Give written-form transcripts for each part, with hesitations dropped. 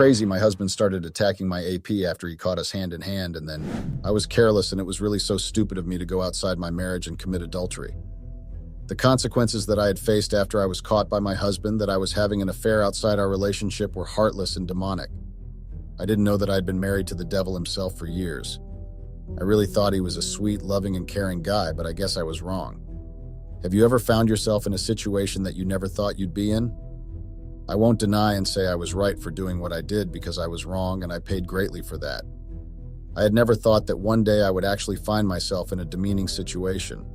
crazy. My husband started attacking my AP after he caught us hand in hand, and then I was careless, and it was really so stupid of me to go outside my marriage and commit adultery. The consequences that I had faced after I was caught by my husband that I was having an affair outside our relationship were heartless and demonic. I didn't know that I'd been married to the devil himself for years. I really thought he was a sweet, loving, and caring guy, but I guess I was wrong. Have you ever found yourself in a situation that you never thought you'd be in? I won't deny and say I was right for doing what I did because I was wrong, and I paid greatly for that. I had never thought that one day I would actually find myself in a demeaning situation.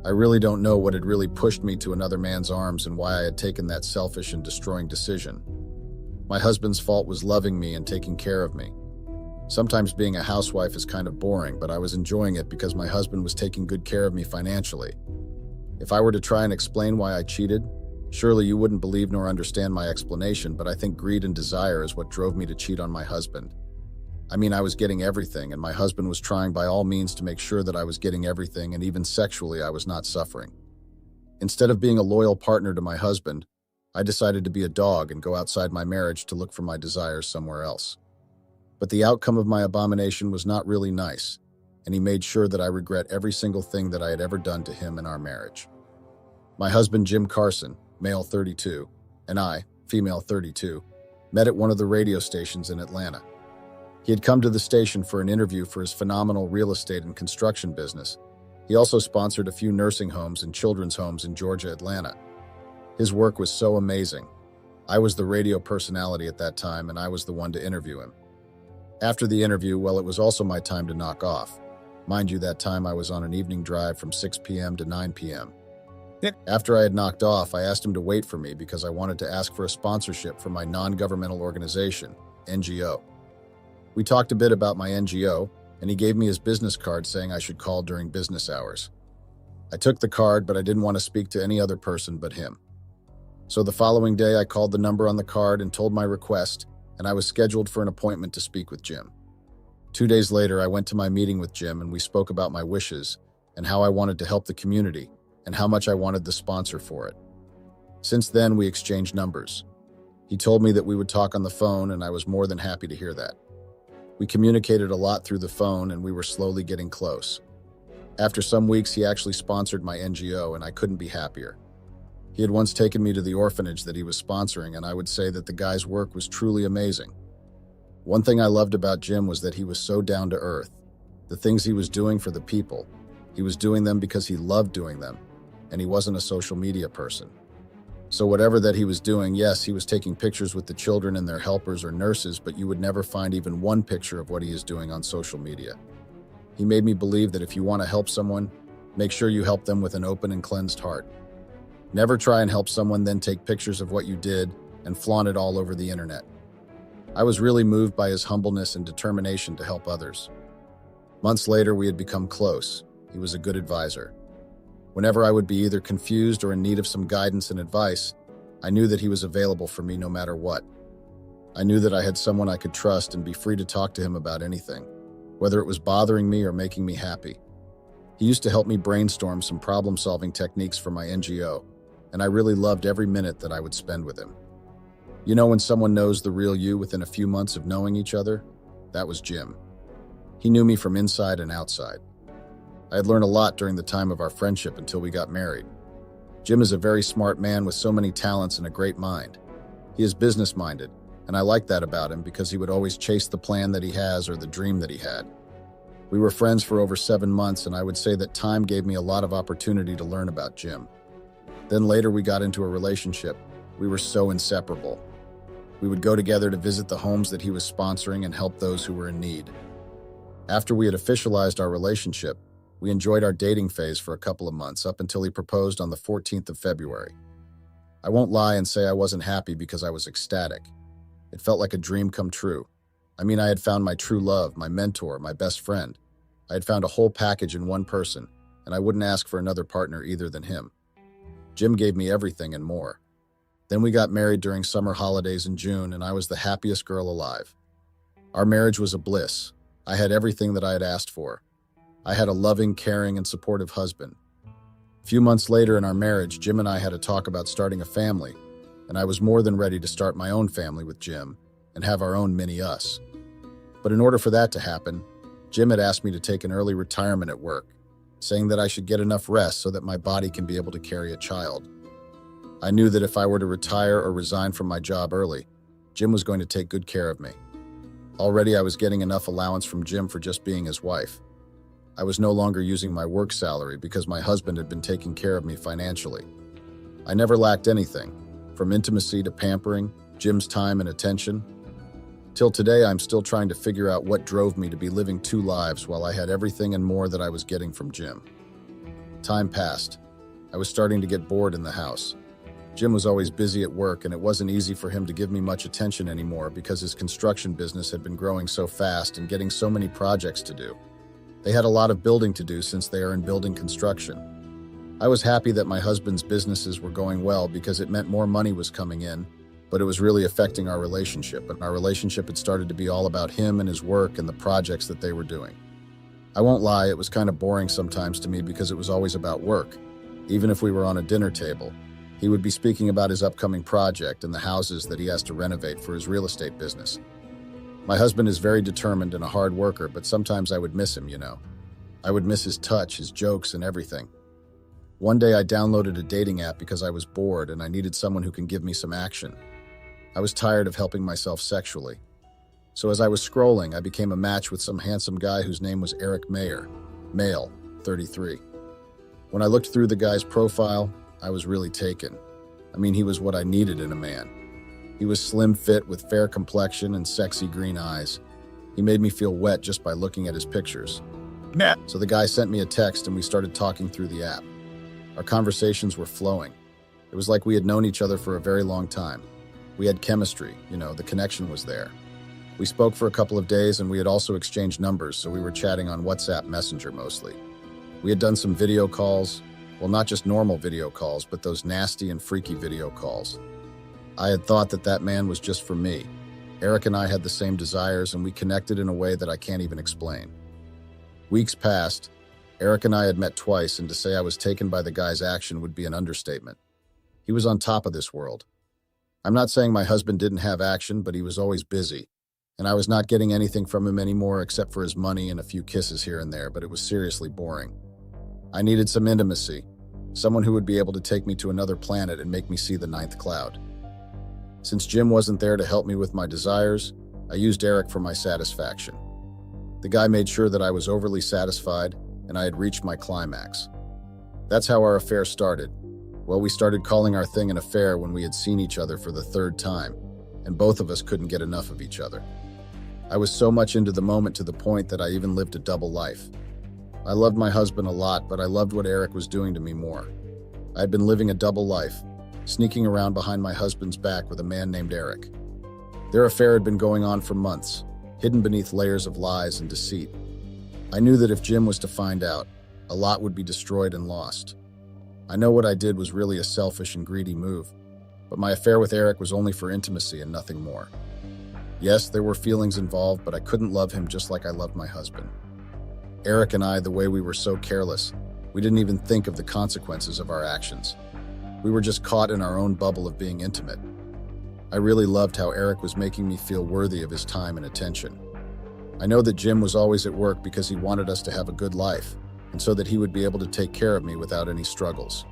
I really don't know what had really pushed me to another man's arms and why I had taken that selfish and destroying decision. My husband's fault was loving me and taking care of me. Sometimes being a housewife is kind of boring, but I was enjoying it because my husband was taking good care of me financially. If I were to try and explain why I cheated, surely you wouldn't believe nor understand my explanation, but I think greed and desire is what drove me to cheat on my husband. I mean, I was getting everything, and my husband was trying by all means to make sure that I was getting everything, and even sexually I was not suffering. Instead of being a loyal partner to my husband, I decided to be a dog and go outside my marriage to look for my desires somewhere else. But the outcome of my abomination was not really nice, and he made sure that I regret every single thing that I had ever done to him in our marriage. My husband, Jim Carson, male 32, and I, female 32, met at one of the radio stations in Atlanta. He had come to the station for an interview for his phenomenal real estate and construction business. He also sponsored a few nursing homes and children's homes in Georgia, Atlanta. His work was so amazing. I was the radio personality at that time, and I was the one to interview him. After the interview, well, it was also my time to knock off. Mind you, that time I was on an evening drive from 6 p.m. to 9 p.m. After I had knocked off, I asked him to wait for me because I wanted to ask for a sponsorship for my non-governmental organization, NGO. We talked a bit about my NGO, and he gave me his business card saying I should call during business hours. I took the card, but I didn't want to speak to any other person but him. So the following day, I called the number on the card and told my request, and I was scheduled for an appointment to speak with Jim. 2 days later, I went to my meeting with Jim, and we spoke about my wishes and how I wanted to help the community and how much I wanted the sponsor for it. Since then, we exchanged numbers. He told me that we would talk on the phone, and I was more than happy to hear that. We communicated a lot through the phone, and we were slowly getting close. After some weeks, he actually sponsored my NGO, and I couldn't be happier. He had once taken me to the orphanage that he was sponsoring, and I would say that the guy's work was truly amazing. One thing I loved about Jim was that he was so down to earth. The things he was doing for the people, he was doing them because he loved doing them, and he wasn't a social media person. So whatever that he was doing, yes, he was taking pictures with the children and their helpers or nurses, but you would never find even one picture of what he is doing on social media. He made me believe that if you want to help someone, make sure you help them with an open and cleansed heart. Never try and help someone, then take pictures of what you did and flaunt it all over the internet. I was really moved by his humbleness and determination to help others. Months later, we had become close. He was a good advisor. Whenever I would be either confused or in need of some guidance and advice, I knew that he was available for me no matter what. I knew that I had someone I could trust and be free to talk to him about anything, whether it was bothering me or making me happy. He used to help me brainstorm some problem-solving techniques for my NGO, and I really loved every minute that I would spend with him. You know when someone knows the real you within a few months of knowing each other? That was Jim. He knew me from inside and outside. I had learned a lot during the time of our friendship until we got married. Jim is a very smart man with so many talents and a great mind. He is business-minded, and I like that about him because he would always chase the plan that he has or the dream that he had. We were friends for over 7 months, and I would say that time gave me a lot of opportunity to learn about Jim. Then later we got into a relationship. We were so inseparable. We would go together to visit the homes that he was sponsoring and help those who were in need. After we had officialized our relationship, we enjoyed our dating phase for a couple of months up until he proposed on the 14th of February. I won't lie and say I wasn't happy because I was ecstatic. It felt like a dream come true. I mean, I had found my true love, my mentor, my best friend. I had found a whole package in one person, and I wouldn't ask for another partner either than him. Jim gave me everything and more. Then we got married during summer holidays in June, and I was the happiest girl alive. Our marriage was a bliss. I had everything that I had asked for. I had a loving, caring, and supportive husband. A few months later in our marriage, Jim and I had a talk about starting a family, and I was more than ready to start my own family with Jim, and have our own mini-us. But in order for that to happen, Jim had asked me to take an early retirement at work, saying that I should get enough rest so that my body can be able to carry a child. I knew that if I were to retire or resign from my job early, Jim was going to take good care of me. Already I was getting enough allowance from Jim for just being his wife. I was no longer using my work salary because my husband had been taking care of me financially. I never lacked anything, from intimacy to pampering, Jim's time and attention. Till today, I'm still trying to figure out what drove me to be living two lives while I had everything and more that I was getting from Jim. Time passed. I was starting to get bored in the house. Jim was always busy at work, and it wasn't easy for him to give me much attention anymore because his construction business had been growing so fast and getting so many projects to do. They had a lot of building to do since they are in building construction. I was happy that my husband's businesses were going well because it meant more money was coming in, but it was really affecting our relationship, and our relationship had started to be all about him and his work and the projects that they were doing. I won't lie, it was kind of boring sometimes to me because it was always about work. Even if we were on a dinner table, he would be speaking about his upcoming project and the houses that he has to renovate for his real estate business. My husband is very determined and a hard worker, but sometimes I would miss him, I would miss his touch, his jokes, and everything. One day I downloaded a dating app because I was bored and I needed someone who can give me some action. I was tired of helping myself sexually. So as I was scrolling, I became a match with some handsome guy whose name was Eric Mayer, male, 33. When I looked through the guy's profile, I was really taken. I mean, he was what I needed in a man. He was slim fit with fair complexion and sexy green eyes. He made me feel wet just by looking at his pictures. So the guy sent me a text and we started talking through the app. Our conversations were flowing. It was like we had known each other for a very long time. We had chemistry, the connection was there. We spoke for a couple of days and we had also exchanged numbers, so we were chatting on WhatsApp Messenger mostly. We had done some video calls. Well, not just normal video calls, but those nasty and freaky video calls. I had thought that that man was just for me. Eric and I had the same desires, and we connected in a way that I can't even explain. Weeks passed. Eric and I had met twice, and to say I was taken by the guy's action would be an understatement. He was on top of this world. I'm not saying my husband didn't have action, but he was always busy, and I was not getting anything from him anymore except for his money and a few kisses here and there, but it was seriously boring. I needed some intimacy, someone who would be able to take me to another planet and make me see the ninth cloud. Since Jim wasn't there to help me with my desires, I used Eric for my satisfaction. The guy made sure that I was overly satisfied and I had reached my climax. That's how our affair started. Well, we started calling our thing an affair when we had seen each other for the third time, and both of us couldn't get enough of each other. I was so much into the moment to the point that I even lived a double life. I loved my husband a lot, but I loved what Eric was doing to me more. I had been living a double life, sneaking around behind my husband's back with a man named Eric. Their affair had been going on for months, hidden beneath layers of lies and deceit. I knew that if Jim was to find out, a lot would be destroyed and lost. I know what I did was really a selfish and greedy move, but my affair with Eric was only for intimacy and nothing more. Yes, there were feelings involved, but I couldn't love him just like I loved my husband. Eric and I, the way we were so careless, we didn't even think of the consequences of our actions. We were just caught in our own bubble of being intimate. I really loved how Eric was making me feel worthy of his time and attention. I know that Jim was always at work because he wanted us to have a good life, and so that he would be able to take care of me without any struggles.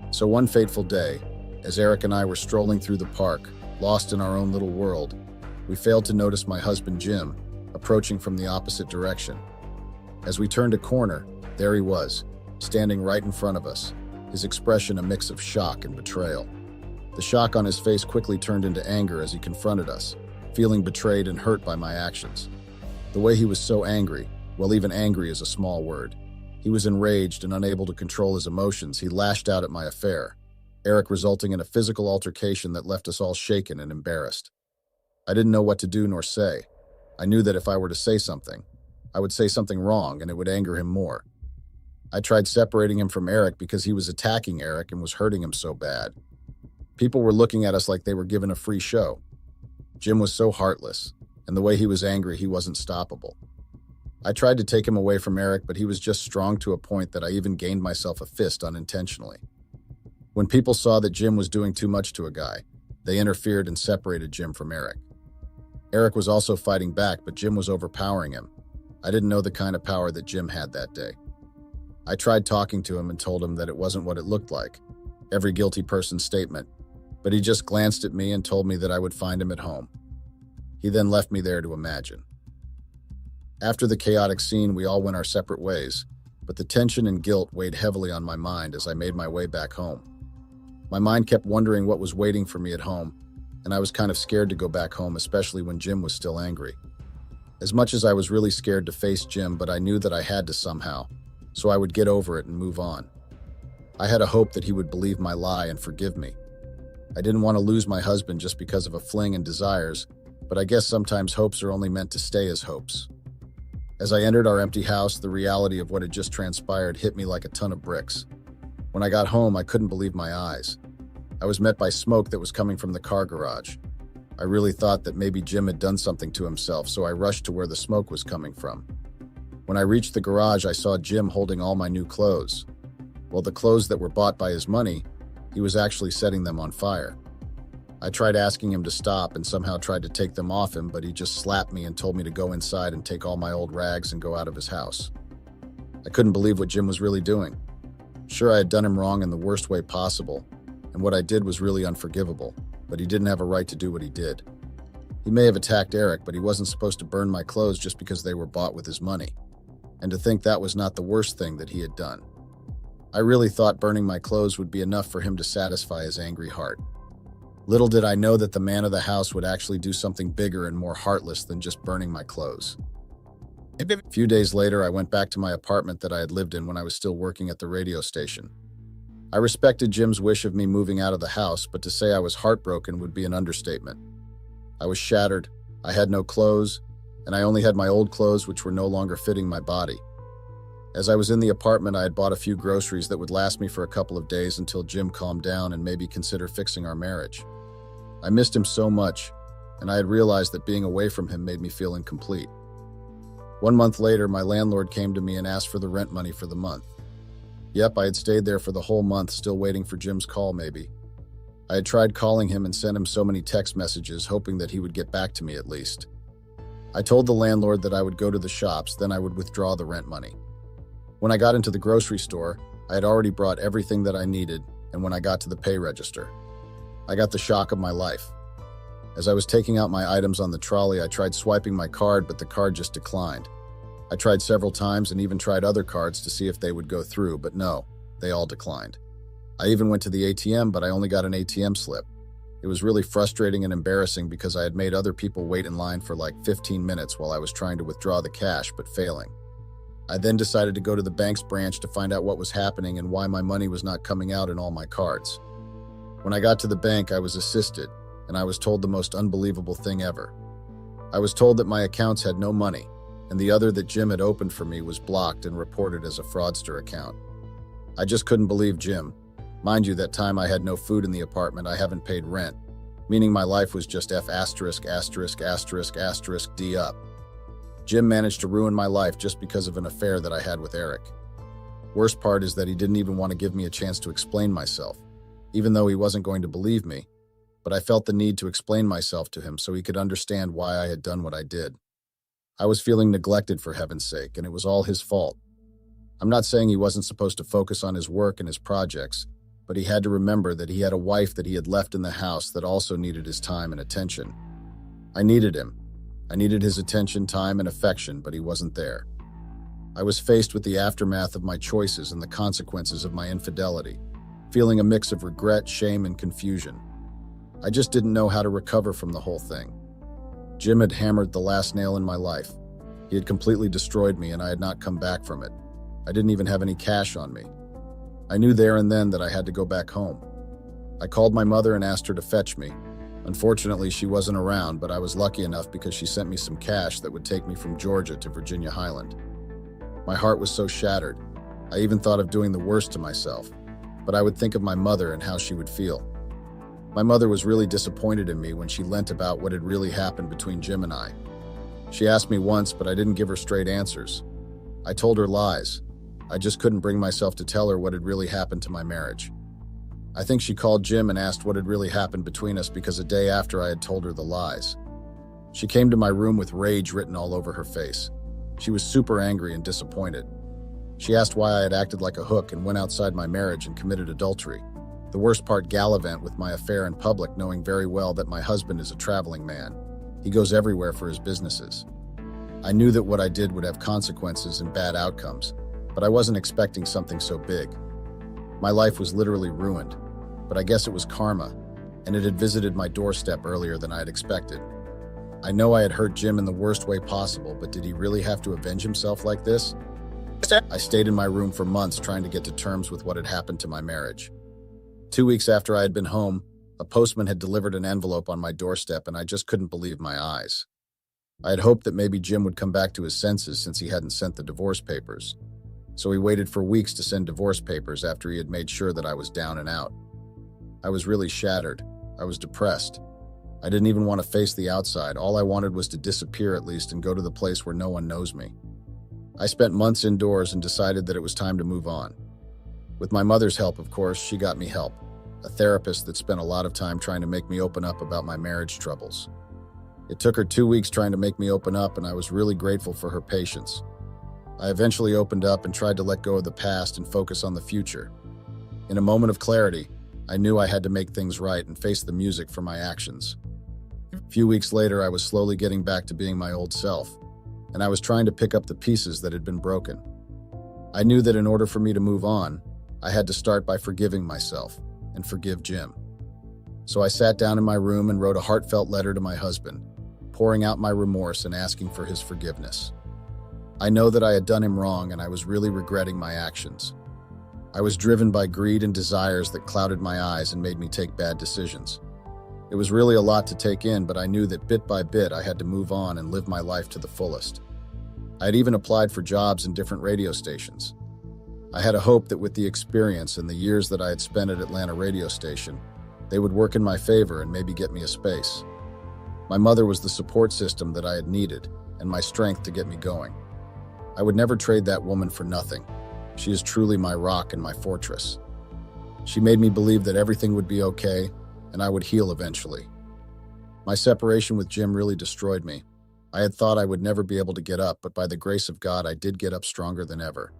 So one fateful day, as Eric and I were strolling through the park, lost in our own little world, we failed to notice my husband Jim approaching from the opposite direction. As we turned a corner, there he was, standing right in front of us, his expression a mix of shock and betrayal. The shock on his face quickly turned into anger as he confronted us, feeling betrayed and hurt by my actions. The way he was so angry, well, even angry is a small word. He was enraged and unable to control his emotions. He lashed out at my affair, Eric resulting in a physical altercation that left us all shaken and embarrassed. I didn't know what to do nor say. I knew that if I were to say something, I would say something wrong and it would anger him more. I tried separating him from Eric because he was attacking Eric and was hurting him so bad. People were looking at us like they were given a free show. Jim was so heartless, and the way he was angry, he wasn't stoppable. I tried to take him away from Eric, but he was just strong to a point that I even gained myself a fist unintentionally. When people saw that Jim was doing too much to a guy, they interfered and separated Jim from Eric. Eric was also fighting back, but Jim was overpowering him. I didn't know the kind of power that Jim had that day. I tried talking to him and told him that it wasn't what it looked like, every guilty person's statement, but he just glanced at me and told me that I would find him at home. He then left me there to imagine. After the chaotic scene, we all went our separate ways, but the tension and guilt weighed heavily on my mind as I made my way back home. My mind kept wondering what was waiting for me at home, and I was kind of scared to go back home, especially when Jim was still angry. As much as I was really scared to face Jim, but I knew that I had to somehow, so I would get over it and move on. I had a hope that he would believe my lie and forgive me. I didn't want to lose my husband just because of a fling and desires, but I guess sometimes hopes are only meant to stay as hopes. As I entered our empty house, the reality of what had just transpired hit me like a ton of bricks. When I got home, I couldn't believe my eyes. I was met by smoke that was coming from the car garage. I really thought that maybe Jim had done something to himself, so I rushed to where the smoke was coming from. When I reached the garage, I saw Jim holding all my new clothes. Well, the clothes that were bought by his money, he was actually setting them on fire. I tried asking him to stop and somehow tried to take them off him, but he just slapped me and told me to go inside and take all my old rags and go out of his house. I couldn't believe what Jim was really doing. Sure, I had done him wrong in the worst way possible, and what I did was really unforgivable, but he didn't have a right to do what he did. He may have attacked Eric, but he wasn't supposed to burn my clothes just because they were bought with his money. And to think that was not the worst thing that he had done. I really thought burning my clothes would be enough for him to satisfy his angry heart. Little did I know that the man of the house would actually do something bigger and more heartless than just burning my clothes. A few days later, I went back to my apartment that I had lived in when I was still working at the radio station. I respected Jim's wish of me moving out of the house, but to say I was heartbroken would be an understatement. I was shattered, I had no clothes, and I only had my old clothes which were no longer fitting my body. As I was in the apartment, I had bought a few groceries that would last me for a couple of days until Jim calmed down and maybe consider fixing our marriage. I missed him so much, and I had realized that being away from him made me feel incomplete. 1 month later, my landlord came to me and asked for the rent money for the month. Yep, I had stayed there for the whole month, still waiting for Jim's call maybe. I had tried calling him and sent him so many text messages, hoping that he would get back to me at least. I told the landlord that I would go to the shops, then I would withdraw the rent money. When I got into the grocery store, I had already brought everything that I needed, and when I got to the pay register, I got the shock of my life. As I was taking out my items on the trolley, I tried swiping my card, but the card just declined. I tried several times and even tried other cards to see if they would go through, but no, they all declined. I even went to the ATM, but I only got an ATM slip. It was really frustrating and embarrassing because I had made other people wait in line for like 15 minutes while I was trying to withdraw the cash, but failing. I then decided to go to the bank's branch to find out what was happening and why my money was not coming out in all my cards. When I got to the bank, I was assisted, and I was told the most unbelievable thing ever. I was told that my accounts had no money, and the other that Jim had opened for me was blocked and reported as a fraudster account. I just couldn't believe Jim. Mind you, that time I had no food in the apartment, I haven't paid rent, meaning my life was just F*********** D up. Jim managed to ruin my life just because of an affair that I had with Eric. Worst part is that he didn't even want to give me a chance to explain myself, even though he wasn't going to believe me, but I felt the need to explain myself to him so he could understand why I had done what I did. I was feeling neglected for heaven's sake, and it was all his fault. I'm not saying he wasn't supposed to focus on his work and his projects, but he had to remember that he had a wife that he had left in the house that also needed his time and attention. I needed him. I needed his attention, time, and affection, but he wasn't there. I was faced with the aftermath of my choices and the consequences of my infidelity, feeling a mix of regret, shame, and confusion. I just didn't know how to recover from the whole thing. Jim had hammered the last nail in my life. He had completely destroyed me, and I had not come back from it. I didn't even have any cash on me. I knew there and then that I had to go back home. I called my mother and asked her to fetch me. Unfortunately, she wasn't around, but I was lucky enough because she sent me some cash that would take me from Georgia to Virginia Highland. My heart was so shattered. I even thought of doing the worst to myself, but I would think of my mother and how she would feel. My mother was really disappointed in me when she learnt about what had really happened between Jim and I. She asked me once, but I didn't give her straight answers. I told her lies. I just couldn't bring myself to tell her what had really happened to my marriage. I think she called Jim and asked what had really happened between us because a day after I had told her the lies. She came to my room with rage written all over her face. She was super angry and disappointed. She asked why I had acted like a hook and went outside my marriage and committed adultery. The worst part, gallivant with my affair in public, knowing very well that my husband is a traveling man. He goes everywhere for his businesses. I knew that what I did would have consequences and bad outcomes, but I wasn't expecting something so big. My life was literally ruined, but I guess it was karma, and it had visited my doorstep earlier than I had expected. I know I had hurt Jim in the worst way possible, but did he really have to avenge himself like this? I stayed in my room for months trying to get to terms with what had happened to my marriage. 2 weeks after I had been home, a postman had delivered an envelope on my doorstep, and I just couldn't believe my eyes. I had hoped that maybe Jim would come back to his senses since he hadn't sent the divorce papers. So he waited for weeks to send divorce papers after he had made sure that I was down and out. I was really shattered. I was depressed. I didn't even want to face the outside. All I wanted was to disappear at least and go to the place where no one knows me. I spent months indoors and decided that it was time to move on. With my mother's help, of course, she got me help, a therapist that spent a lot of time trying to make me open up about my marriage troubles. It took her 2 weeks trying to make me open up, and I was really grateful for her patience. I eventually opened up and tried to let go of the past and focus on the future. In a moment of clarity, I knew I had to make things right and face the music for my actions. A few weeks later, I was slowly getting back to being my old self, and I was trying to pick up the pieces that had been broken. I knew that in order for me to move on, I had to start by forgiving myself and forgive Jim. So I sat down in my room and wrote a heartfelt letter to my husband, pouring out my remorse and asking for his forgiveness. I know that I had done him wrong, and I was really regretting my actions. I was driven by greed and desires that clouded my eyes and made me take bad decisions. It was really a lot to take in, but I knew that bit by bit I had to move on and live my life to the fullest. I had even applied for jobs in different radio stations. I had a hope that with the experience and the years that I had spent at Atlanta radio station, they would work in my favor and maybe get me a space. My mother was the support system that I had needed and my strength to get me going. I would never trade that woman for nothing. She is truly my rock and my fortress. She made me believe that everything would be okay and I would heal eventually. My separation with Jim really destroyed me. I had thought I would never be able to get up, but by the grace of God, I did get up stronger than ever.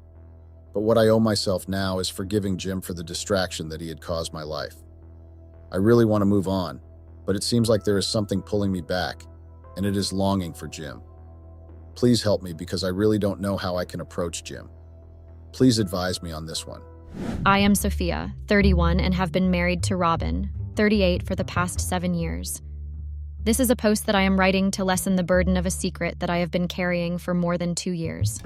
But what I owe myself now is forgiving Jim for the distraction that he had caused my life. I really want to move on, but it seems like there is something pulling me back, and it is longing for Jim. Please help me because I really don't know how I can approach Jim. Please advise me on this one. I am Sophia, 31, and have been married to Robin, 38, for the past 7 years. This is a post that I am writing to lessen the burden of a secret that I have been carrying for more than 2 years.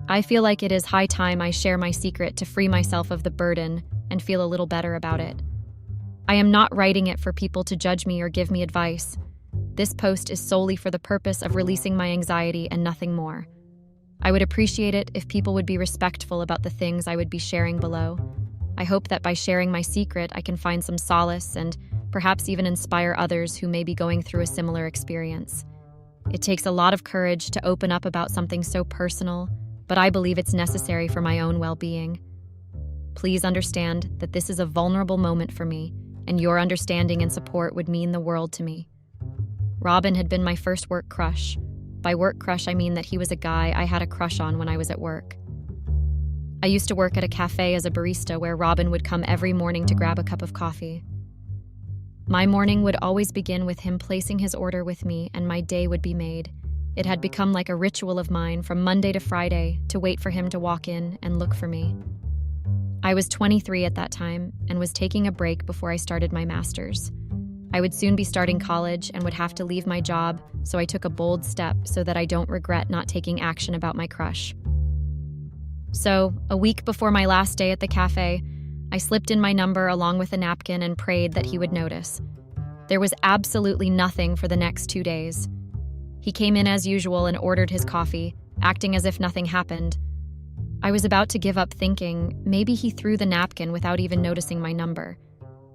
I feel like it is high time I share my secret to free myself of the burden and feel a little better about it. I am not writing it for people to judge me or give me advice. This post is solely for the purpose of releasing my anxiety and nothing more. I would appreciate it if people would be respectful about the things I would be sharing below. I hope that by sharing my secret, I can find some solace and perhaps even inspire others who may be going through a similar experience. It takes a lot of courage to open up about something so personal, but I believe it's necessary for my own well-being. Please understand that this is a vulnerable moment for me, and your understanding and support would mean the world to me. Robin had been my first work crush. By work crush, I mean that he was a guy I had a crush on when I was at work. I used to work at a cafe as a barista where Robin would come every morning to grab a cup of coffee. My morning would always begin with him placing his order with me, and my day would be made. It had become like a ritual of mine from Monday to Friday to wait for him to walk in and look for me. I was 23 at that time and was taking a break before I started my master's. I would soon be starting college and would have to leave my job, so I took a bold step so that I don't regret not taking action about my crush. So, a week before my last day at the cafe, I slipped in my number along with a napkin and prayed that he would notice. There was absolutely nothing for the next 2 days. He came in as usual and ordered his coffee, acting as if nothing happened. I was about to give up thinking maybe he threw the napkin without even noticing my number.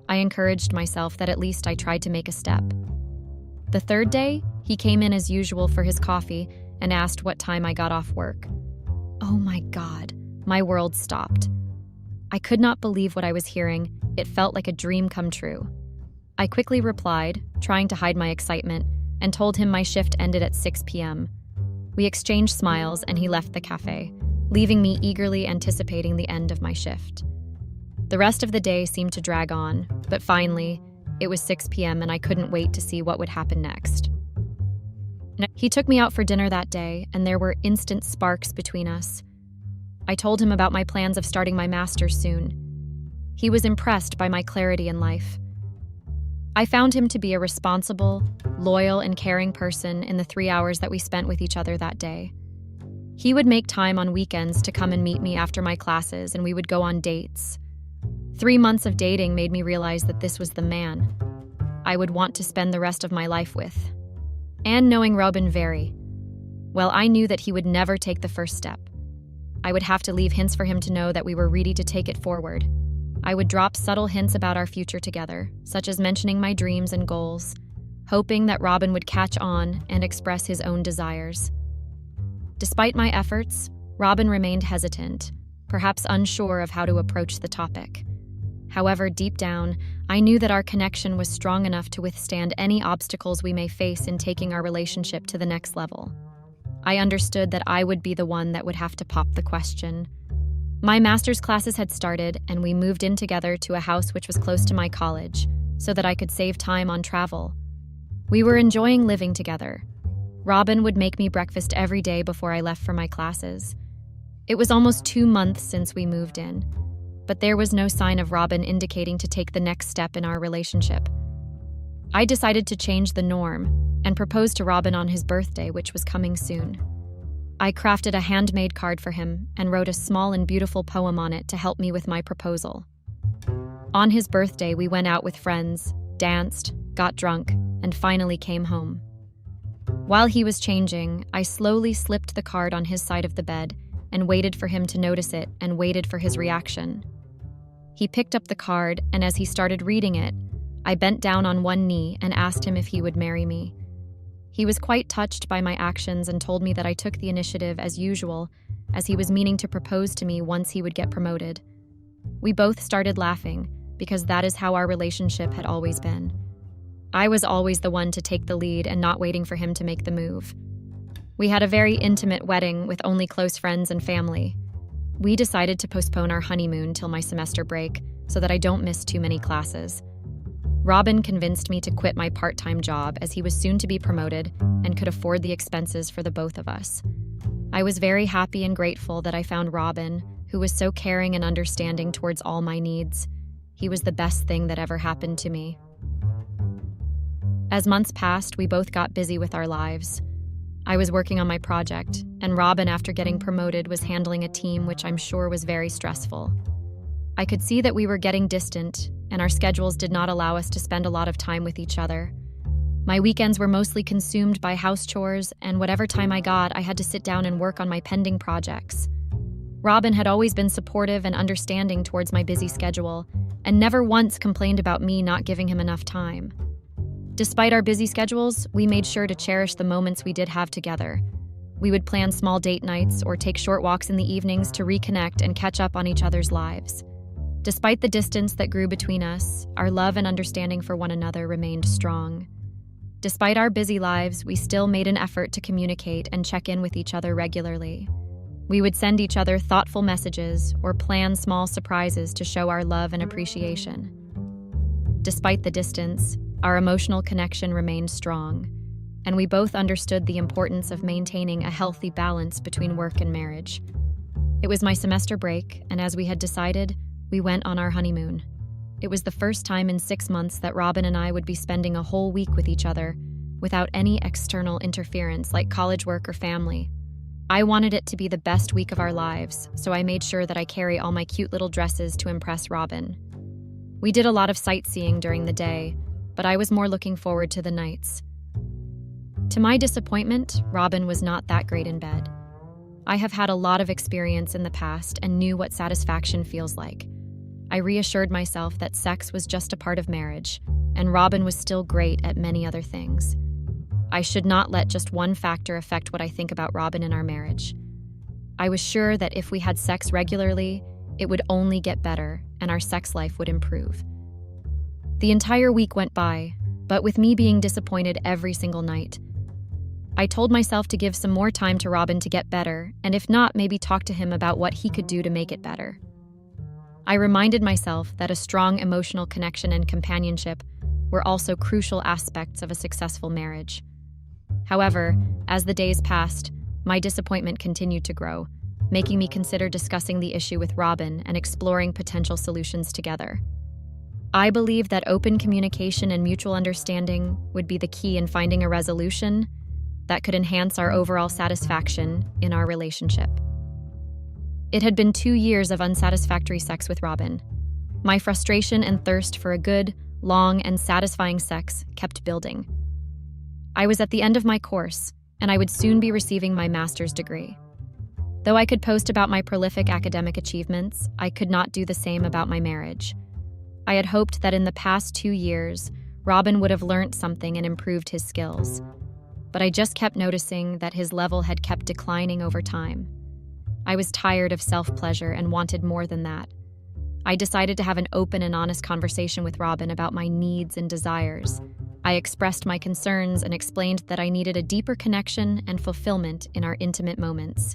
I encouraged myself that at least I tried to make a step. The third day, he came in as usual for his coffee and asked what time I got off work. Oh my God, my world stopped. I could not believe what I was hearing. It felt like a dream come true. I quickly replied, trying to hide my excitement, and told him my shift ended at 6 p.m. We exchanged smiles and he left the cafe, leaving me eagerly anticipating the end of my shift. The rest of the day seemed to drag on, but finally, it was 6 p.m. and I couldn't wait to see what would happen next. He took me out for dinner that day, and there were instant sparks between us. I told him about my plans of starting my master's soon. He was impressed by my clarity in life. I found him to be a responsible, loyal, and caring person in the 3 hours that we spent with each other that day. He would make time on weekends to come and meet me after my classes, and we would go on dates. 3 months of dating made me realize that this was the man I would want to spend the rest of my life with. And knowing Robin very well, I knew that he would never take the first step. I would have to leave hints for him to know that we were ready to take it forward. I would drop subtle hints about our future together, such as mentioning my dreams and goals, hoping that Robin would catch on and express his own desires. Despite my efforts, Robin remained hesitant, perhaps unsure of how to approach the topic. However, deep down, I knew that our connection was strong enough to withstand any obstacles we may face in taking our relationship to the next level. I understood that I would be the one that would have to pop the question. My master's classes had started, and we moved in together to a house which was close to my college, so that I could save time on travel. We were enjoying living together. Robin would make me breakfast every day before I left for my classes. It was almost 2 months since we moved in, but there was no sign of Robin indicating to take the next step in our relationship. I decided to change the norm and proposed to Robin on his birthday, which was coming soon. I crafted a handmade card for him and wrote a small and beautiful poem on it to help me with my proposal. On his birthday, we went out with friends, danced, got drunk, and finally came home. While he was changing, I slowly slipped the card on his side of the bed and waited for him to notice it and waited for his reaction. He picked up the card, and as he started reading it, I bent down on one knee and asked him if he would marry me. He was quite touched by my actions and told me that I took the initiative as usual, as he was meaning to propose to me once he would get promoted. We both started laughing, because that is how our relationship had always been. I was always the one to take the lead and not waiting for him to make the move. We had a very intimate wedding with only close friends and family. We decided to postpone our honeymoon till my semester break so that I don't miss too many classes. Robin convinced me to quit my part-time job as he was soon to be promoted and could afford the expenses for the both of us. I was very happy and grateful that I found Robin, who was so caring and understanding towards all my needs. He was the best thing that ever happened to me. As months passed, we both got busy with our lives. I was working on my project, and Robin, after getting promoted, was handling a team which I'm sure was very stressful. I could see that we were getting distant, and our schedules did not allow us to spend a lot of time with each other. My weekends were mostly consumed by house chores, and whatever time I got, I had to sit down and work on my pending projects. Robin had always been supportive and understanding towards my busy schedule, and never once complained about me not giving him enough time. Despite our busy schedules, we made sure to cherish the moments we did have together. We would plan small date nights or take short walks in the evenings to reconnect and catch up on each other's lives. Despite the distance that grew between us, our love and understanding for one another remained strong. Despite our busy lives, we still made an effort to communicate and check in with each other regularly. We would send each other thoughtful messages or plan small surprises to show our love and appreciation. Despite the distance, our emotional connection remained strong, and we both understood the importance of maintaining a healthy balance between work and marriage. It was my semester break, and as we had decided, we went on our honeymoon. It was the first time in 6 months that Robin and I would be spending a whole week with each other, without any external interference like college work or family. I wanted it to be the best week of our lives, so I made sure that I carry all my cute little dresses to impress Robin. We did a lot of sightseeing during the day, but I was more looking forward to the nights. To my disappointment, Robin was not that great in bed. I have had a lot of experience in the past and knew what satisfaction feels like. I reassured myself that sex was just a part of marriage, and Robin was still great at many other things. I should not let just one factor affect what I think about Robin in our marriage. I was sure that if we had sex regularly, it would only get better and our sex life would improve. The entire week went by, but with me being disappointed every single night. I told myself to give some more time to Robin to get better, and if not, maybe talk to him about what he could do to make it better. I reminded myself that a strong emotional connection and companionship were also crucial aspects of a successful marriage. However, as the days passed, my disappointment continued to grow, making me consider discussing the issue with Robin and exploring potential solutions together. I believe that open communication and mutual understanding would be the key in finding a resolution that could enhance our overall satisfaction in our relationship. It had been 2 years of unsatisfactory sex with Robin. My frustration and thirst for a good, long, and satisfying sex kept building. I was at the end of my course, and I would soon be receiving my master's degree. Though I could post about my prolific academic achievements, I could not do the same about my marriage. I had hoped that in the past 2 years, Robin would have learned something and improved his skills. But I just kept noticing that his level had kept declining over time. I was tired of self-pleasure and wanted more than that. I decided to have an open and honest conversation with Robin about my needs and desires. I expressed my concerns and explained that I needed a deeper connection and fulfillment in our intimate moments.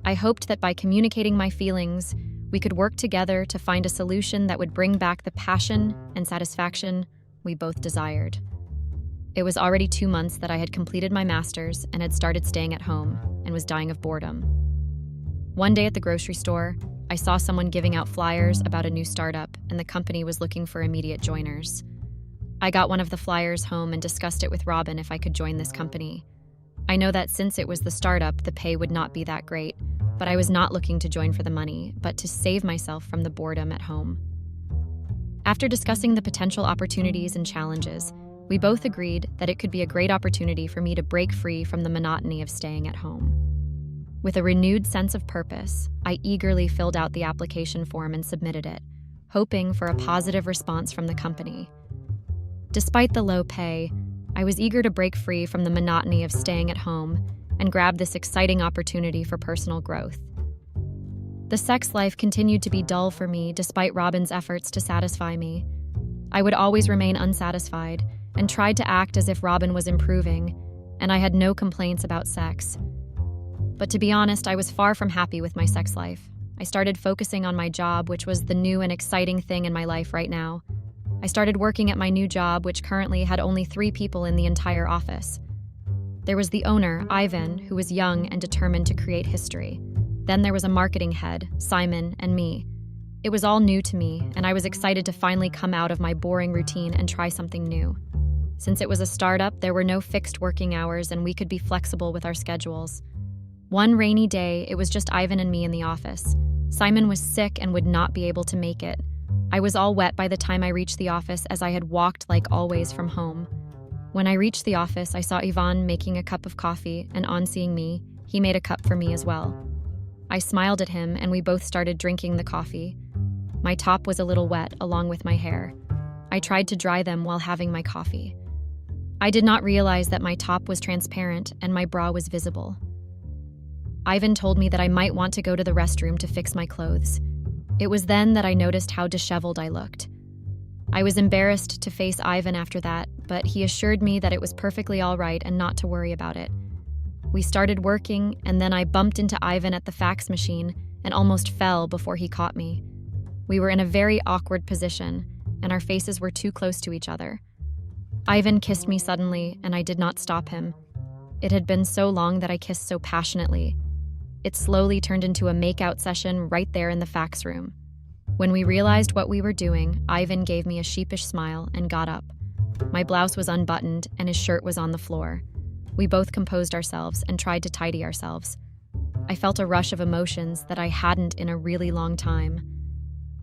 I hoped that by communicating my feelings, we could work together to find a solution that would bring back the passion and satisfaction we both desired. It was already 2 months that I had completed my master's and had started staying at home and was dying of boredom. One day at the grocery store, I saw someone giving out flyers about a new startup, and the company was looking for immediate joiners. I got one of the flyers home and discussed it with Robin if I could join this company. I know that since it was the startup, the pay would not be that great, but I was not looking to join for the money, but to save myself from the boredom at home. After discussing the potential opportunities and challenges, we both agreed that it could be a great opportunity for me to break free from the monotony of staying at home. With a renewed sense of purpose, I eagerly filled out the application form and submitted it, hoping for a positive response from the company. Despite the low pay, I was eager to break free from the monotony of staying at home and grab this exciting opportunity for personal growth. The sex life continued to be dull for me despite Robin's efforts to satisfy me. I would always remain unsatisfied and tried to act as if Robin was improving, and I had no complaints about sex. But to be honest, I was far from happy with my sex life. I started focusing on my job, which was the new and exciting thing in my life right now. I started working at my new job, which currently had only 3 people in the entire office. There was the owner, Ivan, who was young and determined to create history. Then there was a marketing head, Simon, and me. It was all new to me, and I was excited to finally come out of my boring routine and try something new. Since it was a startup, there were no fixed working hours, and we could be flexible with our schedules. One rainy day, it was just Ivan and me in the office. Simon was sick and would not be able to make it. I was all wet by the time I reached the office, as I had walked like always from home. When I reached the office, I saw Ivan making a cup of coffee, and on seeing me, he made a cup for me as well. I smiled at him, and we both started drinking the coffee. My top was a little wet, along with my hair. I tried to dry them while having my coffee. I did not realize that my top was transparent and my bra was visible. Ivan told me that I might want to go to the restroom to fix my clothes. It was then that I noticed how disheveled I looked. I was embarrassed to face Ivan after that, but he assured me that it was perfectly all right and not to worry about it. We started working, and then I bumped into Ivan at the fax machine and almost fell before he caught me. We were in a very awkward position, and our faces were too close to each other. Ivan kissed me suddenly, and I did not stop him. It had been so long that I kissed so passionately. It slowly turned into a make-out session right there in the fax room. When we realized what we were doing, Ivan gave me a sheepish smile and got up. My blouse was unbuttoned, and his shirt was on the floor. We both composed ourselves and tried to tidy ourselves. I felt a rush of emotions that I hadn't in a really long time.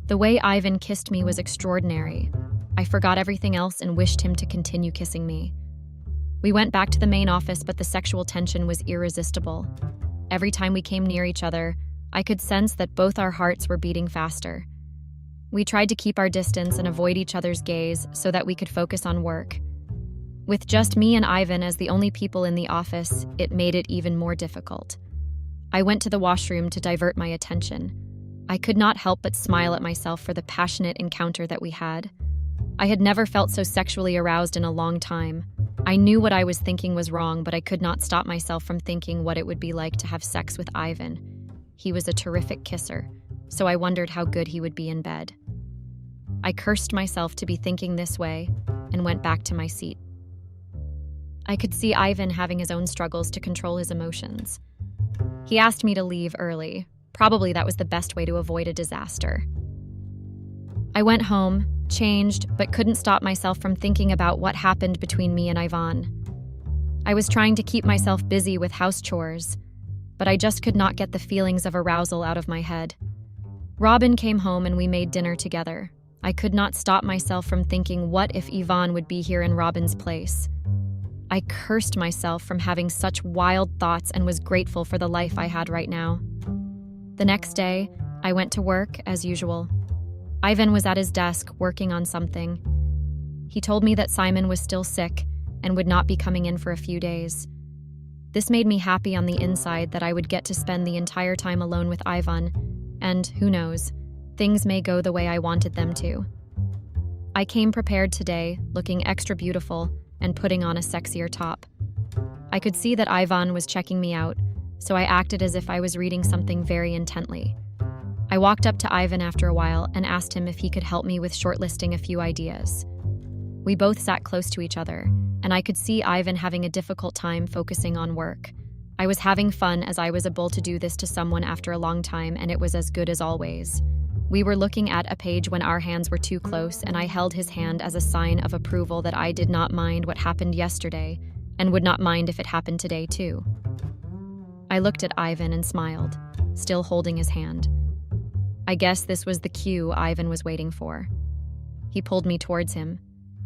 The way Ivan kissed me was extraordinary. I forgot everything else and wished him to continue kissing me. We went back to the main office, but the sexual tension was irresistible. Every time we came near each other, I could sense that both our hearts were beating faster. We tried to keep our distance and avoid each other's gaze so that we could focus on work. With just me and Ivan as the only people in the office, it made it even more difficult. I went to the washroom to divert my attention. I could not help but smile at myself for the passionate encounter that we had. I had never felt so sexually aroused in a long time. I knew what I was thinking was wrong, but I could not stop myself from thinking what it would be like to have sex with Ivan. He was a terrific kisser, so I wondered how good he would be in bed. I cursed myself to be thinking this way and went back to my seat. I could see Ivan having his own struggles to control his emotions. He asked me to leave early. Probably that was the best way to avoid a disaster. I went home, changed, but couldn't stop myself from thinking about what happened between me and Ivan. I was trying to keep myself busy with house chores, but I just could not get the feelings of arousal out of my head. Robin came home and we made dinner together. I could not stop myself from thinking, what if Ivan would be here in Robin's place? I cursed myself from having such wild thoughts and was grateful for the life I had right now. The next day, I went to work as usual. Ivan was at his desk working on something. He told me that Simon was still sick and would not be coming in for a few days. This made me happy on the inside that I would get to spend the entire time alone with Ivan, and who knows, things may go the way I wanted them to. I came prepared today, looking extra beautiful and putting on a sexier top. I could see that Ivan was checking me out, so I acted as if I was reading something very intently. I walked up to Ivan after a while and asked him if he could help me with shortlisting a few ideas. We both sat close to each other, and I could see Ivan having a difficult time focusing on work. I was having fun as I was able to do this to someone after a long time, and it was as good as always. We were looking at a page when our hands were too close, and I held his hand as a sign of approval that I did not mind what happened yesterday and would not mind if it happened today too. I looked at Ivan and smiled, still holding his hand. I guess this was the cue Ivan was waiting for. He pulled me towards him.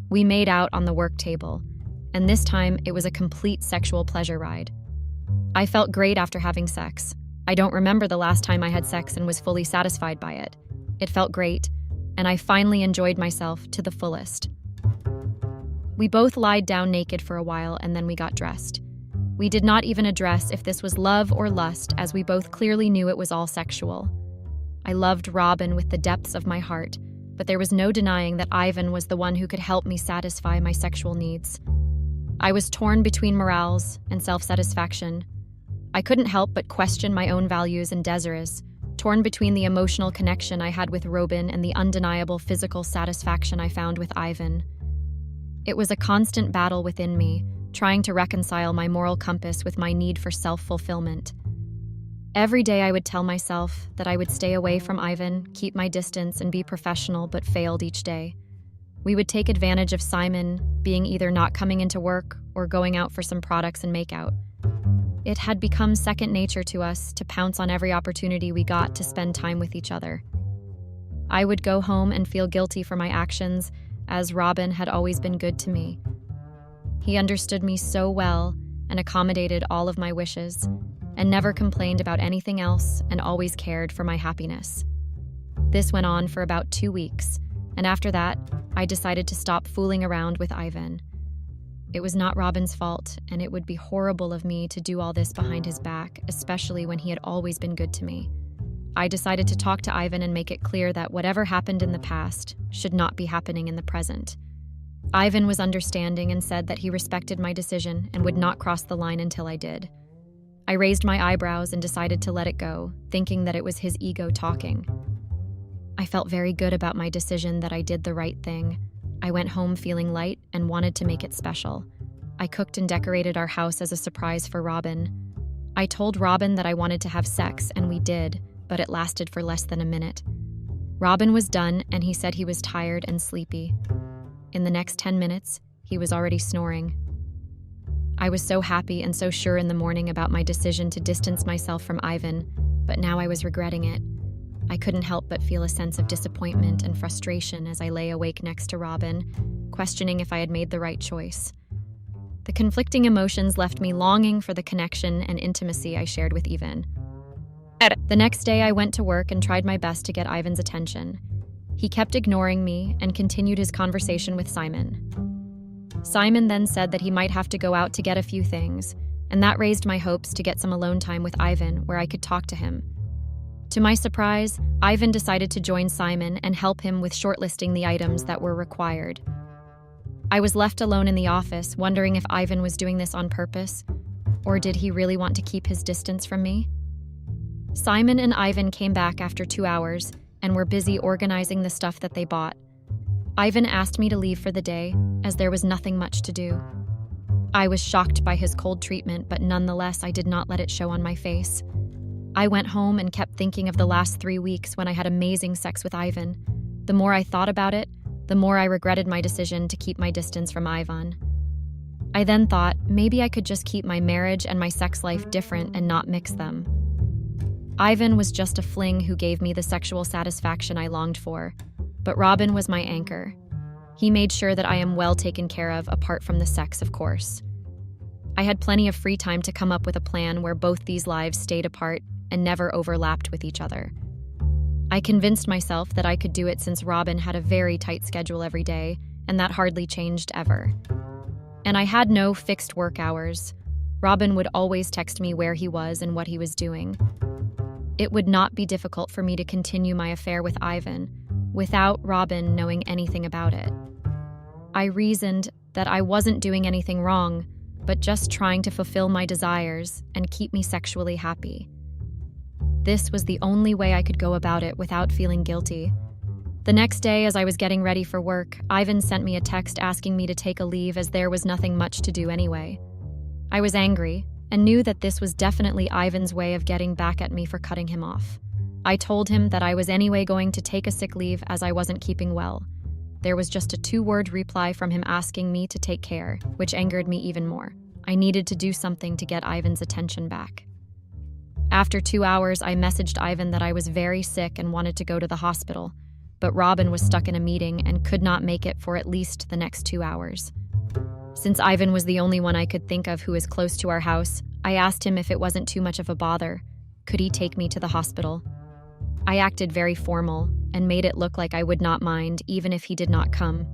We made out on the work table, and this time it was a complete sexual pleasure ride. I felt great after having sex. I don't remember the last time I had sex and was fully satisfied by it. It felt great, and I finally enjoyed myself to the fullest. We both lied down naked for a while and then we got dressed. We did not even address if this was love or lust, as we both clearly knew it was all sexual. I loved Robin with the depths of my heart, but there was no denying that Ivan was the one who could help me satisfy my sexual needs. I was torn between morals and self-satisfaction. I couldn't help but question my own values and desires, torn between the emotional connection I had with Robin and the undeniable physical satisfaction I found with Ivan. It was a constant battle within me, trying to reconcile my moral compass with my need for self-fulfillment. Every day I would tell myself that I would stay away from Ivan, keep my distance, and be professional, but failed each day. We would take advantage of Simon being either not coming into work or going out for some products and make out. It had become second nature to us to pounce on every opportunity we got to spend time with each other. I would go home and feel guilty for my actions, as Robin had always been good to me. He understood me so well and accommodated all of my wishes, and never complained about anything else and always cared for my happiness. This went on for about 2 weeks, and after that, I decided to stop fooling around with Ivan. It was not Robin's fault, and it would be horrible of me to do all this behind his back, especially when he had always been good to me. I decided to talk to Ivan and make it clear that whatever happened in the past should not be happening in the present. Ivan was understanding and said that he respected my decision and would not cross the line until I did. I raised my eyebrows and decided to let it go, thinking that it was his ego talking. I felt very good about my decision, that I did the right thing. I went home feeling light and wanted to make it special. I cooked and decorated our house as a surprise for Robin. I told Robin that I wanted to have sex, and we did, but it lasted for less than a minute. Robin was done, and he said he was tired and sleepy. In the next 10 minutes, he was already snoring. I was so happy and so sure in the morning about my decision to distance myself from Ivan, but now I was regretting it. I couldn't help but feel a sense of disappointment and frustration as I lay awake next to Robin, questioning if I had made the right choice. The conflicting emotions left me longing for the connection and intimacy I shared with Ivan. The next day, I went to work and tried my best to get Ivan's attention. He kept ignoring me and continued his conversation with Simon. Simon then said that he might have to go out to get a few things, and that raised my hopes to get some alone time with Ivan where I could talk to him. To my surprise, Ivan decided to join Simon and help him with shortlisting the items that were required. I was left alone in the office, wondering if Ivan was doing this on purpose, or did he really want to keep his distance from me? Simon and Ivan came back after 2 hours and were busy organizing the stuff that they bought. Ivan asked me to leave for the day, as there was nothing much to do. I was shocked by his cold treatment, but nonetheless, I did not let it show on my face. I went home and kept thinking of the last 3 weeks when I had amazing sex with Ivan. The more I thought about it, the more I regretted my decision to keep my distance from Ivan. I then thought maybe I could just keep my marriage and my sex life different and not mix them. Ivan was just a fling who gave me the sexual satisfaction I longed for, but Robin was my anchor. He made sure that I am well taken care of, apart from the sex, of course. I had plenty of free time to come up with a plan where both these lives stayed apart and never overlapped with each other. I convinced myself that I could do it since Robin had a very tight schedule every day, and that hardly changed ever. And I had no fixed work hours. Robin would always text me where he was and what he was doing. It would not be difficult for me to continue my affair with Ivan without Robin knowing anything about it. I reasoned that I wasn't doing anything wrong, but just trying to fulfill my desires and keep me sexually happy. This was the only way I could go about it without feeling guilty. The next day, as I was getting ready for work, Ivan sent me a text asking me to take a leave as there was nothing much to do anyway. I was angry and knew that this was definitely Ivan's way of getting back at me for cutting him off. I told him that I was anyway going to take a sick leave as I wasn't keeping well. There was just a 2-word reply from him asking me to take care, which angered me even more. I needed to do something to get Ivan's attention back. After 2 hours, I messaged Ivan that I was very sick and wanted to go to the hospital, but Robin was stuck in a meeting and could not make it for at least the next 2 hours. Since Ivan was the only one I could think of who is close to our house, I asked him if it wasn't too much of a bother. Could he take me to the hospital? I acted very formal and made it look like I would not mind even if he did not come.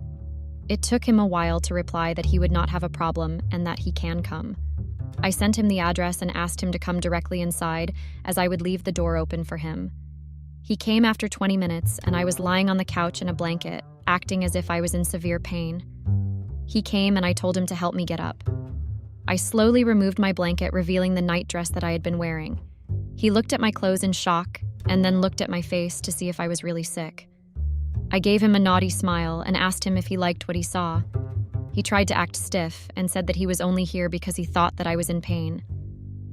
It took him a while to reply that he would not have a problem and that he can come. I sent him the address and asked him to come directly inside, as I would leave the door open for him. He came after 20 minutes, and I was lying on the couch in a blanket, acting as if I was in severe pain. He came and I told him to help me get up. I slowly removed my blanket, revealing the nightdress that I had been wearing. He looked at my clothes in shock, and then looked at my face to see if I was really sick. I gave him a naughty smile and asked him if he liked what he saw. He tried to act stiff and said that he was only here because he thought that I was in pain.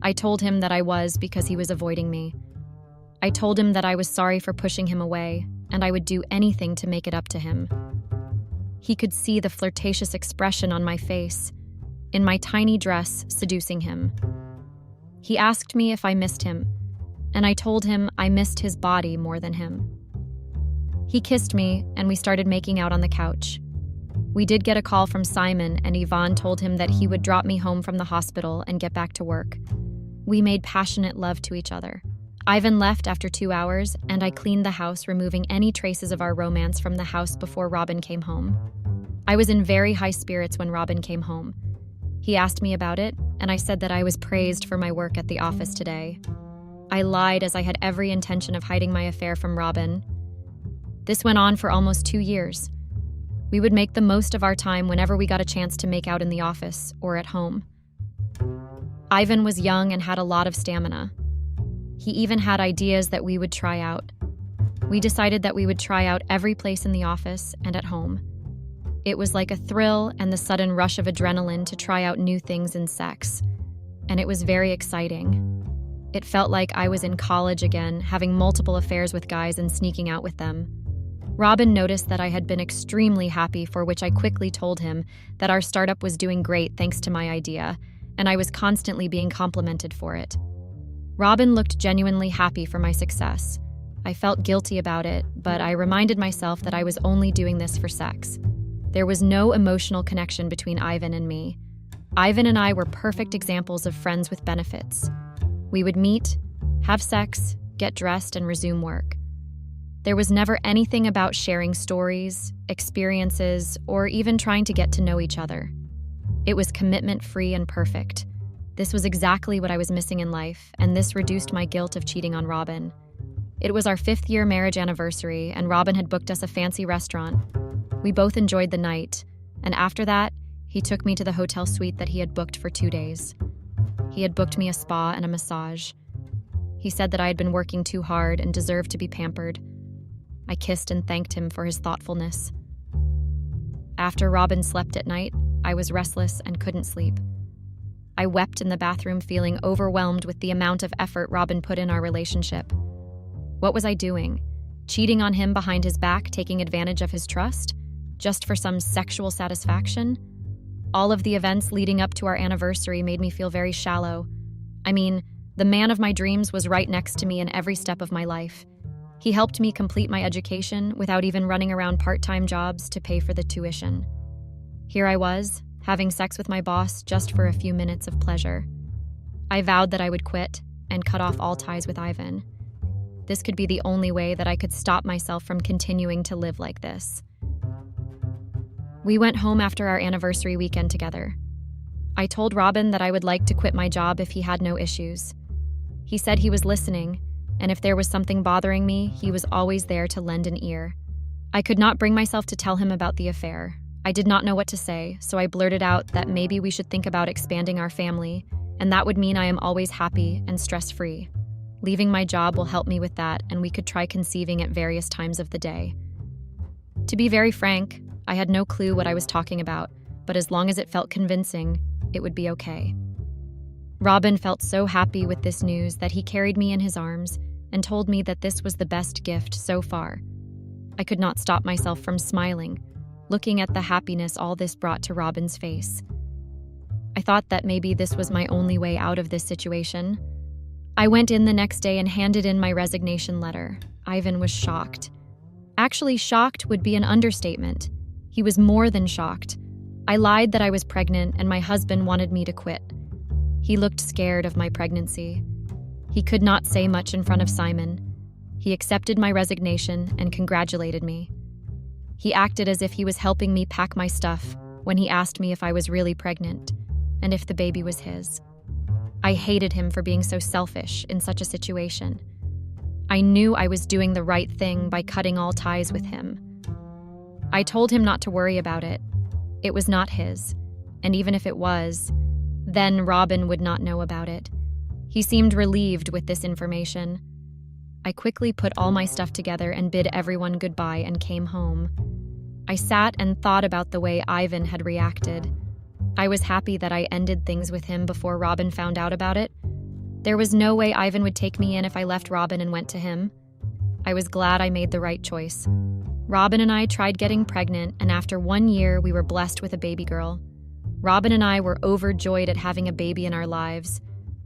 I told him that I was because he was avoiding me. I told him that I was sorry for pushing him away, and I would do anything to make it up to him. He could see the flirtatious expression on my face, in my tiny dress, seducing him. He asked me if I missed him, and I told him I missed his body more than him. He kissed me, and we started making out on the couch. We did get a call from Simon, and Yvonne told him that he would drop me home from the hospital and get back to work. We made passionate love to each other. Ivan left after 2 hours, and I cleaned the house, removing any traces of our romance from the house before Robin came home. I was in very high spirits when Robin came home. He asked me about it, and I said that I was praised for my work at the office today. I lied, as I had every intention of hiding my affair from Robin. This went on for almost 2 years. We would make the most of our time whenever we got a chance to make out in the office or at home. Ivan was young and had a lot of stamina. He even had ideas that we would try out. We decided that we would try out every place in the office and at home. It was like a thrill and the sudden rush of adrenaline to try out new things in sex, and it was very exciting. It felt like I was in college again, having multiple affairs with guys and sneaking out with them. Robin noticed that I had been extremely happy, for which I quickly told him that our startup was doing great thanks to my idea, and I was constantly being complimented for it. Robin looked genuinely happy for my success. I felt guilty about it, but I reminded myself that I was only doing this for sex. There was no emotional connection between Ivan and me. Ivan and I were perfect examples of friends with benefits. We would meet, have sex, get dressed, and resume work. There was never anything about sharing stories, experiences, or even trying to get to know each other. It was commitment-free and perfect. This was exactly what I was missing in life, and this reduced my guilt of cheating on Robin. It was our 5th-year marriage anniversary, and Robin had booked us a fancy restaurant. We both enjoyed the night, and after that, he took me to the hotel suite that he had booked for 2 days. He had booked me a spa and a massage. He said that I had been working too hard and deserved to be pampered. I kissed and thanked him for his thoughtfulness. After Robin slept at night, I was restless and couldn't sleep. I wept in the bathroom, feeling overwhelmed with the amount of effort Robin put in our relationship. What was I doing? Cheating on him behind his back, taking advantage of his trust? Just for some sexual satisfaction? All of the events leading up to our anniversary made me feel very shallow. I mean, the man of my dreams was right next to me in every step of my life. He helped me complete my education without even running around part-time jobs to pay for the tuition. Here I was, having sex with my boss just for a few minutes of pleasure. I vowed that I would quit and cut off all ties with Ivan. This could be the only way that I could stop myself from continuing to live like this. We went home after our anniversary weekend together. I told Robin that I would like to quit my job if he had no issues. He said he was listening, and if there was something bothering me, he was always there to lend an ear. I could not bring myself to tell him about the affair. I did not know what to say, so I blurted out that maybe we should think about expanding our family, and that would mean I am always happy and stress-free. Leaving my job will help me with that, and we could try conceiving at various times of the day. To be very frank, I had no clue what I was talking about, but as long as it felt convincing, it would be okay. Robin felt so happy with this news that he carried me in his arms and told me that this was the best gift so far. I could not stop myself from smiling, looking at the happiness all this brought to Robin's face. I thought that maybe this was my only way out of this situation. I went in the next day and handed in my resignation letter. Ivan was shocked. Actually, shocked would be an understatement. He was more than shocked. I lied that I was pregnant and my husband wanted me to quit. He looked scared of my pregnancy. He could not say much in front of Simon. He accepted my resignation and congratulated me. He acted as if he was helping me pack my stuff when he asked me if I was really pregnant and if the baby was his. I hated him for being so selfish in such a situation. I knew I was doing the right thing by cutting all ties with him. I told him not to worry about it. It was not his, and even if it was, then Robin would not know about it. He seemed relieved with this information. I quickly put all my stuff together and bid everyone goodbye and came home. I sat and thought about the way Ivan had reacted. I was happy that I ended things with him before Robin found out about it. There was no way Ivan would take me in if I left Robin and went to him. I was glad I made the right choice. Robin and I tried getting pregnant, and after 1 year, we were blessed with a baby girl. Robin and I were overjoyed at having a baby in our lives.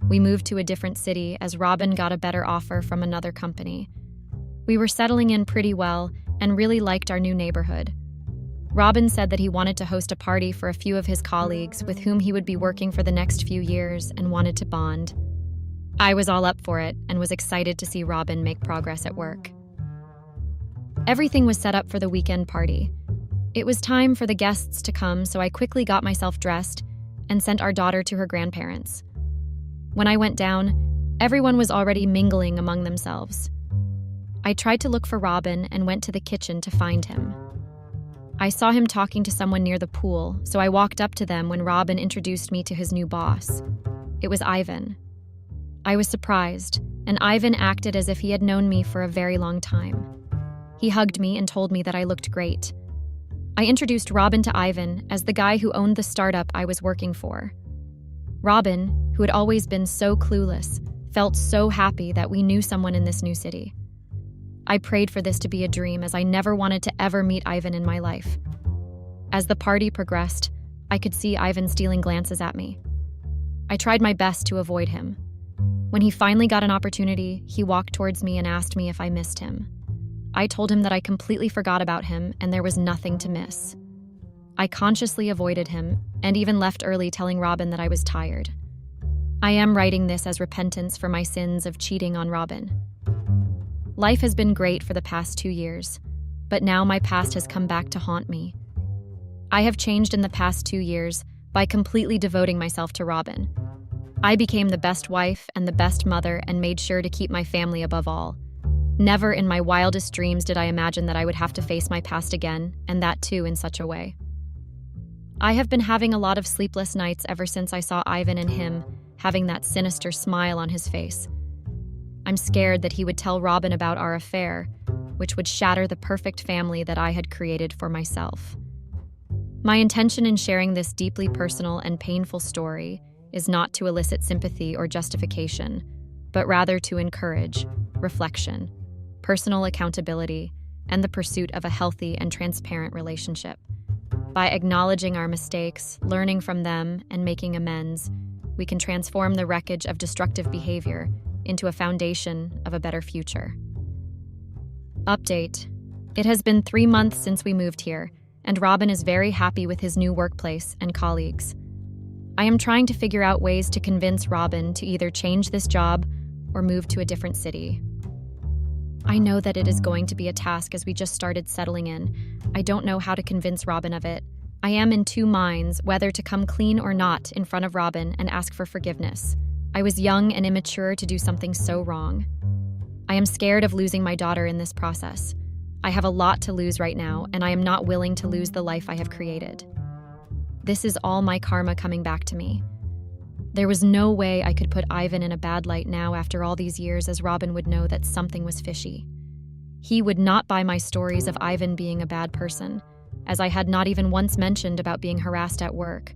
We moved to a different city as Robin got a better offer from another company. We were settling in pretty well and really liked our new neighborhood. Robin said that he wanted to host a party for a few of his colleagues with whom he would be working for the next few years and wanted to bond. I was all up for it and was excited to see Robin make progress at work. Everything was set up for the weekend party. It was time for the guests to come, so I quickly got myself dressed and sent our daughter to her grandparents. When I went down, everyone was already mingling among themselves. I tried to look for Robin and went to the kitchen to find him. I saw him talking to someone near the pool, so I walked up to them when Robin introduced me to his new boss. It was Ivan. I was surprised, and Ivan acted as if he had known me for a very long time. He hugged me and told me that I looked great. I introduced Robin to Ivan as the guy who owned the startup I was working for. Robin, who had always been so clueless, felt so happy that we knew someone in this new city. I prayed for this to be a dream, as I never wanted to ever meet Ivan in my life. As the party progressed, I could see Ivan stealing glances at me. I tried my best to avoid him. When he finally got an opportunity, he walked towards me and asked me if I missed him. I told him that I completely forgot about him and there was nothing to miss. I consciously avoided him and even left early, telling Robin that I was tired. I am writing this as repentance for my sins of cheating on Robin. Life has been great for the past 2 years, but now my past has come back to haunt me. I have changed in the past 2 years by completely devoting myself to Robin. I became the best wife and the best mother and made sure to keep my family above all. Never in my wildest dreams did I imagine that I would have to face my past again, and that too in such a way. I have been having a lot of sleepless nights ever since I saw Ivan and him having that sinister smile on his face. I'm scared that he would tell Robin about our affair, which would shatter the perfect family that I had created for myself. My intention in sharing this deeply personal and painful story is not to elicit sympathy or justification, but rather to encourage reflection, personal accountability, and the pursuit of a healthy and transparent relationship. By acknowledging our mistakes, learning from them, and making amends, we can transform the wreckage of destructive behavior into a foundation of a better future. Update. It has been 3 months since we moved here, and Robin is very happy with his new workplace and colleagues. I am trying to figure out ways to convince Robin to either change this job or move to a different city. I know that it is going to be a task as we just started settling in. I don't know how to convince Robin of it. I am in two minds whether to come clean or not in front of Robin and ask for forgiveness. I was young and immature to do something so wrong. I am scared of losing my daughter in this process. I have a lot to lose right now, and I am not willing to lose the life I have created. This is all my karma coming back to me. There was no way I could put Ivan in a bad light now after all these years, as Robin would know that something was fishy. He would not buy my stories of Ivan being a bad person, as I had not even once mentioned about being harassed at work,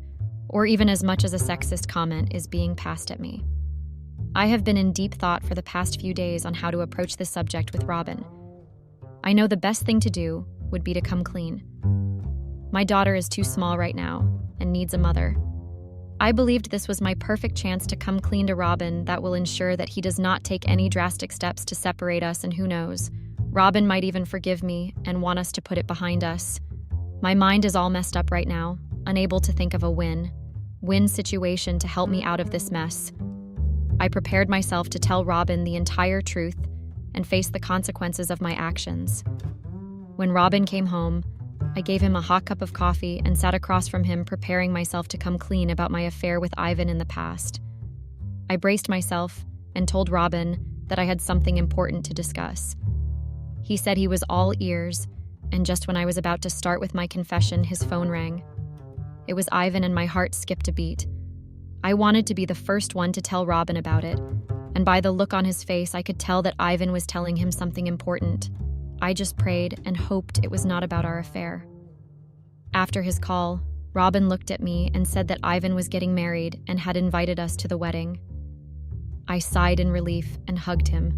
or even as much as a sexist comment is being passed at me. I have been in deep thought for the past few days on how to approach this subject with Robin. I know the best thing to do would be to come clean. My daughter is too small right now and needs a mother. I believed this was my perfect chance to come clean to Robin that will ensure that he does not take any drastic steps to separate us, and who knows, Robin might even forgive me and want us to put it behind us. My mind is all messed up right now, unable to think of a win situation to help me out of this mess. I prepared myself to tell Robin the entire truth and face the consequences of my actions. When Robin came home, I gave him a hot cup of coffee and sat across from him, preparing myself to come clean about my affair with Ivan in the past. I braced myself and told Robin that I had something important to discuss. He said he was all ears, and just when I was about to start with my confession, his phone rang. It was Ivan, and my heart skipped a beat. I wanted to be the first one to tell Robin about it, and by the look on his face, I could tell that Ivan was telling him something important. I just prayed and hoped it was not about our affair. After his call, Robin looked at me and said that Ivan was getting married and had invited us to the wedding. I sighed in relief and hugged him.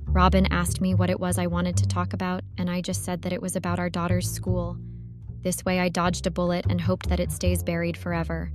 Robin asked me what it was I wanted to talk about, and I just said that it was about our daughter's school. This way I dodged a bullet and hoped that it stays buried forever.